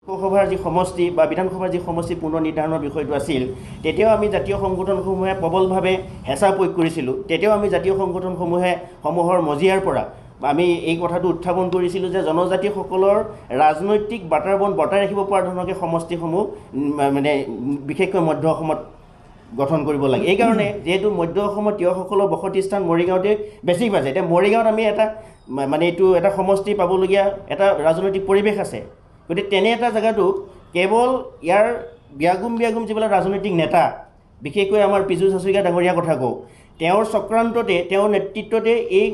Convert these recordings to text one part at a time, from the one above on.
লোকসভাৰ যি সমষ্টি বা বিধানসভাৰ যি সমষ্টি পুনৰ নিৰ্ধাৰণৰ বিষয়টো আছিল তেতিয়াও আমি জাতীয় সংগঠনসমূহে প্ৰবলভাৱে হেঁচা প্ৰয়োগ কৰিছিলোঁ। তেতিয়াও আমি জাতীয় সংগঠনসমূহৰ মজিয়াৰ পৰা আমি এই কথাটো উত্থাপন কৰিছিলোঁ যে জনজাতিসকলৰ ৰাজনৈতিক বাতাবৰণ বৰ্তাই ৰাখিব পৰা ধৰণকে সমষ্টিসমূহ মানে বিশেষকৈ মধ্য অসমত গঠন কৰিব লাগে। এইকাৰণে যিহেতু মধ্য অসমত তিৱাসকলৰ বসতি স্থান মৰিগাঁৱতে বেছি পাইছে। এতিয়া মৰিগাঁৱত আমি এটা মানে এইটো এটা সমষ্টি পাবলগীয়া এটা ৰাজনৈতিক পৰিৱেশ আছে। গতিকে তেনে এটা জেগাটো কেৱল ইয়াৰ ব্যাগুম যিবিলাক ৰাজনৈতিক নেতা, বিশেষকৈ আমাৰ পীযুষ হাজৰিকা ডাঙৰীয়াৰ কথা কওঁ, তেওঁৰ চক্ৰান্ততে তেওঁৰ নেতৃত্বতে এই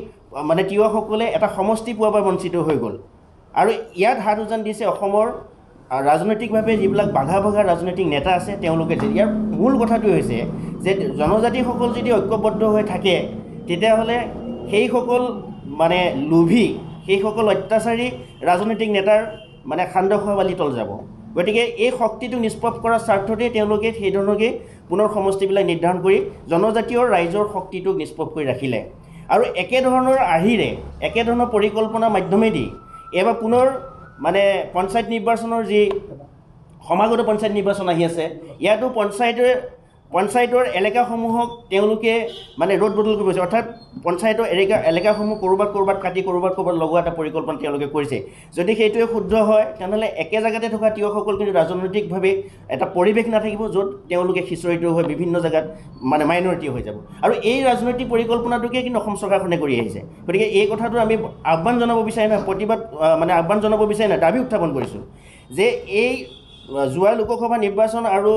মানে তিৱাসকলে এটা সমষ্টি পোৱাৰ পৰা বঞ্চিত হৈ গ'ল। আৰু ইয়াত হাত উজান দিছে অসমৰ ৰাজনৈতিকভাৱে যিবিলাক বাঘা ৰাজনৈতিক নেতা আছে তেওঁলোকে। ইয়াৰ মূল কথাটোৱে হৈছে যে জনজাতিসকল যদি ঐক্যবদ্ধ হৈ থাকে তেতিয়াহ'লে সেইসকল মানে লোভী, সেইসকল অত্যাচাৰী ৰাজনৈতিক নেতাৰ মানে খান্দ খোৱা বালি তল যাব। গতিকে এই শক্তিটো নিষ্প্ৰভ কৰাৰ স্বাৰ্থতে তেওঁলোকে সেই ধৰণকে পুনৰ সমষ্টিবিলাক নিৰ্ধাৰণ কৰি জনজাতীয় ৰাইজৰ শক্তিটোক নিষ্প্ৰভ কৰি ৰাখিলে। আৰু একেধৰণৰ আৰ্হিৰে একেধৰণৰ পৰিকল্পনাৰ মাধ্যমেদি এইবাৰ পুনৰ মানে পঞ্চায়ত নিৰ্বাচনৰ যি সমাগত পঞ্চায়ত নিৰ্বাচন আহি আছে, ইয়াতো পঞ্চায়তৰ এলেকাসমূহক তেওঁলোকে মানে ৰদ বদল কৰি গৈছে। অৰ্থাৎ পঞ্চায়তৰ এলেকাসমূহ ক'ৰবাত কাটি ক'ৰবাত লগোৱা এটা পৰিকল্পনা তেওঁলোকে কৰিছে। যদি সেইটোৱে শুদ্ধ হয় তেনেহ'লে একে জেগাতে থকা তিৱাসকল কিন্তু ৰাজনৈতিকভাৱে এটা পৰিৱেশ নাথাকিব য'ত তেওঁলোকে সিঁচৰিত হৈ বিভিন্ন জেগাত মানে মাইনৰিটি হৈ যাব। আৰু এই ৰাজনৈতিক পৰিকল্পনাটোকে কিন্তু অসম চৰকাৰখনে কৰি আহিছে। গতিকে এই কথাটো আমি আহ্বান জনাব বিচাৰি নহয়, আহ্বান জনাব বিচাৰি নহয়, দাবী উত্থাপন কৰিছোঁ যে এই যোৱা লোকসভা নিৰ্বাচন আৰু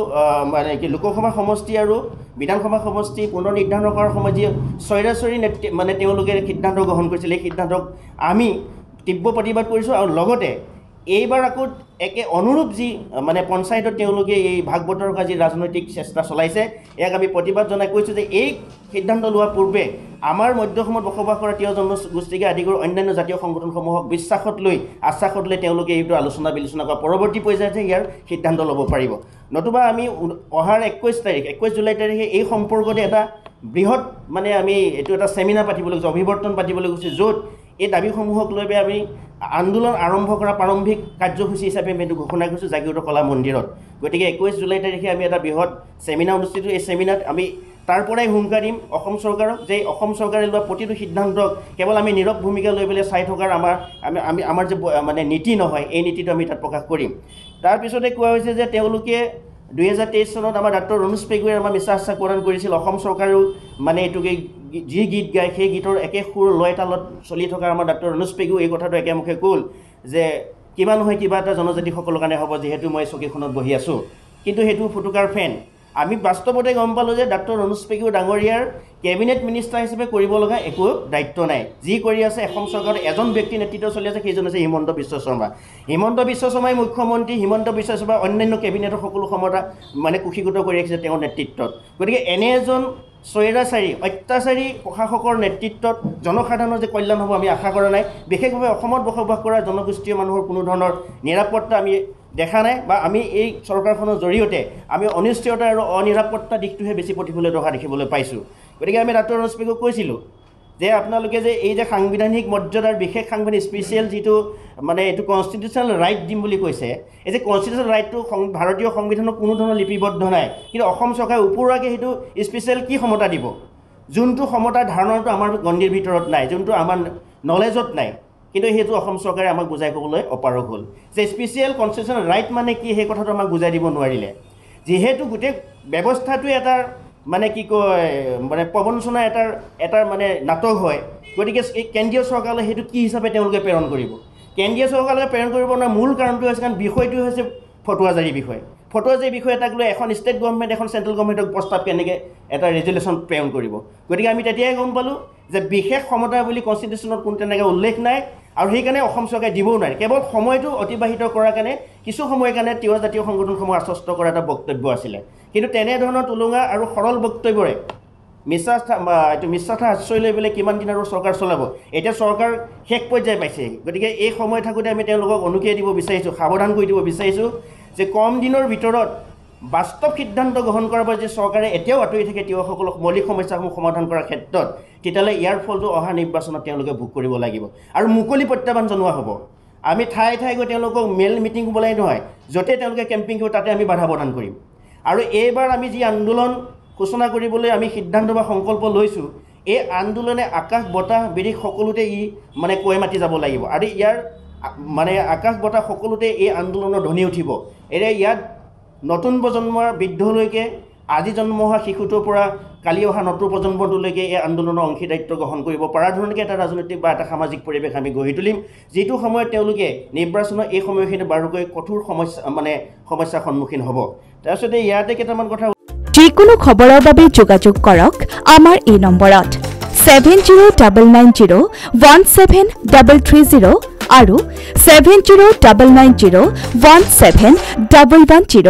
মানে কি লোকসভা সমষ্টি আৰু বিধানসভা সমষ্টি পুনৰ নিৰ্ধাৰণ কৰাৰ সময়ত যি স্বৈৰাচ্চাৰী মানে তেওঁলোকে সিদ্ধান্ত গ্ৰহণ কৰিছিল, এই সিদ্ধান্তক আমি তীব্ৰ প্ৰতিবাদ কৰিছোঁ। আৰু লগতে এইবাৰ আকৌ একে অনুৰূপ যি মানে পঞ্চায়তত তেওঁলোকে এই ভাগ বতৰা কৰা যি ৰাজনৈতিক চেষ্টা চলাইছে, ইয়াক আমি প্ৰতিবাদ জনাই কৈছোঁ যে এই সিদ্ধান্ত লোৱাৰ পূৰ্বে আমাৰ মধ্য অসমত বসবাস কৰা তিৱা জনগোষ্ঠীকে আদি কৰি অন্যান্য জাতীয় সংগঠনসমূহক আশ্বাসত লৈ তেওঁলোকে এইটো আলোচনা বিলোচনা কৰা পৰৱৰ্তী পৰ্যায়তে ইয়াৰ সিদ্ধান্ত ল'ব পাৰিব। নতুবা আমি অহাৰ 21 জুলাই তাৰিখে এই সম্পৰ্কতে এটা বৃহৎ মানে আমি এইটো এটা চেমিনাৰ পাতিবলৈ গৈছোঁ, অভিৱৰ্তন পাতিবলৈ গৈছোঁ, য'ত এই দাবীসমূহক লৈ আমি আন্দোলন আৰম্ভ কৰা প্ৰাৰম্ভিক কাৰ্যসূচী হিচাপে আমি এইটো ঘোষণা কৰিছোঁ জাগীৰোড কলা মন্দিৰত। গতিকে 21 জুলাই তাৰিখে আমি এটা বৃহৎ চেমিনাৰ অনুষ্ঠিত। এই চেমিনাৰত আমি তাৰ পৰাই হুংকাৰ দিম অসম চৰকাৰক যে অসম চৰকাৰে লোৱা প্ৰতিটো সিদ্ধান্তক কেৱল আমি নীৰৱ ভূমিকা লৈ পেলাই চাই থকাৰ আমাৰ যে মানে নীতি নহয়, এই নীতিটো আমি তাত প্ৰকাশ কৰিম। তাৰপিছতে কোৱা হৈছে যে তেওঁলোকে 2023 চনত আমাৰ ডাক্তৰ ৰণোজ পেগুৱে আমাৰ মিছা আশ্বাস প্ৰদান কৰিছিল। অসম চৰকাৰেও মানে এইটোকে যি গীত গায় সেই গীতৰ একে সুৰ লয় তালত চলি থকা আমাৰ ডাক্তৰ ৰণোজ পেগু এই কথাটো একেমুখে ক'ল যে কিবা নহয় কিবা এটা জনজাতিসকলৰ কাৰণে হ'ব, যিহেতু মই চকীখনত বহি আছোঁ। কিন্তু সেইটো ফুটুকাৰ ফেন। আমি বাস্তৱতে গম পালোঁ যে ডাক্তৰ ৰণোজ পেগু ডাঙৰীয়াৰ কেবিনেট মিনিষ্টাৰ হিচাপে কৰিব লগা একো দায়িত্ব নাই। যি কৰি আছে অসম চৰকাৰৰ এজন ব্যক্তি নেতৃত্ব চলি আছে, সেইজন হৈছে হিমন্ত বিশ্ব শৰ্মা। হিমন্ত বিশ্ব শৰ্মাই মুখ্যমন্ত্ৰী, হিমন্ত বিশ্ব শৰ্মাৰ অন্যান্য কেবিনেটৰ সকলো ক্ষমতা মানে কুক্ষিগত কৰি ৰাখিছে তেওঁৰ নেতৃত্বত। গতিকে এনে এজন স্বৈৰাচাৰী অত্যাচাৰী প্ৰশাসকৰ নেতৃত্বত জনসাধাৰণৰ যে কল্যাণ হ'ব আমি আশা কৰা নাই। বিশেষভাৱে অসমত বসবাস কৰা জনগোষ্ঠীয় মানুহৰ কোনো ধৰণৰ নিৰাপত্তা আমি দেখা নাই, বা আমি এই চৰকাৰখনৰ জৰিয়তে আমি অনিশ্চয়তা আৰু অনিৰাপত্তা দিশটোহে বেছি প্ৰতিফলিত হোৱা দেখিবলৈ পাইছোঁ। গতিকে আমি ডাক্তৰ ৰণোজ পেগুক কৈছিলোঁ যে আপোনালোকে যে এই যে সাংবিধানিক মৰ্যাদাৰ বিশেষ সাংবিধানিক স্পেচিয়েল যিটো মানে এইটো কনষ্টিটিউশ্যনেল ৰাইট দিম বুলি কৈছে, এই যে কনষ্টিটিউশ্যনেল ৰাইটটো ভাৰতীয় সংবিধানত কোনো ধৰণৰ লিপিবদ্ধ নাই। কিন্তু অসম চৰকাৰে ওপৰুৱাকৈ সেইটো স্পেচিয়েল কি ক্ষমতা দিব, যোনটো ক্ষমতাৰ ধাৰণাটো আমাৰ গণ্ডিৰ ভিতৰত নাই, যোনটো আমাৰ নলেজত নাই। কিন্তু সেইটো অসম চৰকাৰে আমাক বুজাই ক'বলৈ অপাৰগ হ'ল যে স্পেচিয়েল কনষ্টিটিউশ্যনেল ৰাইট মানে কি, সেই কথাটো আমাক বুজাই দিব নোৱাৰিলে। যিহেতু গোটেই ব্যৱস্থাটোৱে এটাৰ মানে কি কয় মানে প্ৰবঞ্চনা এটাৰ মানে নাটক হয়। গতিকে এই কেন্দ্ৰীয় চৰকাৰলৈ সেইটো কি হিচাপে তেওঁলোকে প্ৰেৰণ কৰিব। কেন্দ্ৰীয় চৰকাৰলৈ প্ৰেৰণ কৰিব নোৱাৰা মূল কাৰণটো হৈছে কাৰণ বিষয়টো হৈছে ফটুৱাজাৰী বিষয়। ফটুৱাজাৰী বিষয় এটাক লৈ এখন ষ্টেট গভৰ্ণমেণ্ট এখন চেণ্ট্ৰেল গভৰ্ণমেণ্টক প্ৰস্তাৱ কেনেকৈ এটা ৰেজুলেশ্যন প্ৰেৰণ কৰিব। গতিকে আমি তেতিয়াই গম পালোঁ যে বিশেষ ক্ষমতা বুলি কনষ্টিটিউশ্যনত কোনো তেনেকৈ উল্লেখ নাই, আৰু সেইকাৰণে অসম চৰকাৰে দিবও নোৱাৰে। কেৱল সময়টো অতিবাহিত কৰাৰ কাৰণে কিছু সময়ৰ কাৰণে তিৱা জাতীয় সংগঠনসমূহ আশ্বস্ত কৰা এটা বক্তব্য আছিলে। কিন্তু তেনেধৰণৰ তুলুঙা আৰু সৰল বক্তব্যৰে মিছাথা আশ্ৰয় লৈ পেলাই কিমান দিন আৰু চৰকাৰ চলাব। এতিয়া চৰকাৰ শেষ পৰ্যায় পাইছে। গতিকে এই সময় থাকোঁতে আমি তেওঁলোকক অনুকিয়াই দিব বিচাৰিছোঁ, সাৱধান কৰি দিব বিচাৰিছোঁ যে কম দিনৰ ভিতৰত বাস্তৱ সিদ্ধান্ত গ্ৰহণ কৰাৰ পৰা যে চৰকাৰে এতিয়াও আঁতৰি থাকে তিৱাসকলক মৌলিক সমস্যাসমূহ সমাধান কৰাৰ ক্ষেত্ৰত, তেতিয়াহ'লে ইয়াৰ ফলটো অহা নিৰ্বাচনত তেওঁলোকে ভোগ কৰিব লাগিব আৰু মুকলি প্ৰত্যাহ্বান জনোৱা হ'ব আমি ঠাই ঠাই গৈ তেওঁলোকক মেল মিটিং বলাই নহয়, য'তে তেওঁলোকে কেম্পিং কৰিব তাতে আমি বাধা প্ৰদান কৰিম। আৰু এইবাৰ আমি যি আন্দোলন সূচনা কৰিবলৈ আমি সিদ্ধান্ত বা সংকল্প লৈছোঁ, এই আন্দোলনে আকাশ বতাহ বিদেশ সকলোতে মানে কৈ মাতি যাব লাগিব। আৰু ইয়াৰ মানে আকাশ বতাহ সকলোতে এই আন্দোলনৰ ধ্বনি উঠিব। এতিয়া ইয়াত নতুন প্ৰজন্মৰ বৃদ্ধলৈকে আজি জন্ম হোৱা শিশুটোৰ পৰা কালি অহা নতুন প্ৰজন্মটোলৈকে এই আন্দোলনৰ অংশীদাৰিত্ব গ্ৰহণ কৰিব পৰা ধৰণে এটা ৰাজনৈতিক বা এটা সামাজিক পৰিৱেশ আমি গঢ়ি তুলিম, যিটো সময়ত তেওঁলোকে নিৰ্বাচনৰ এই সময়খিনি বাৰুকৈ কঠোৰ সমস্যাৰ সন্মুখীন হ'ব। তাৰপিছতে ইয়াতে কেইটামান কথা, যিকোনো খবৰৰ বাবে যোগাযোগ কৰক আমাৰ এই নম্বৰত 7099017330 আৰু 7099017110।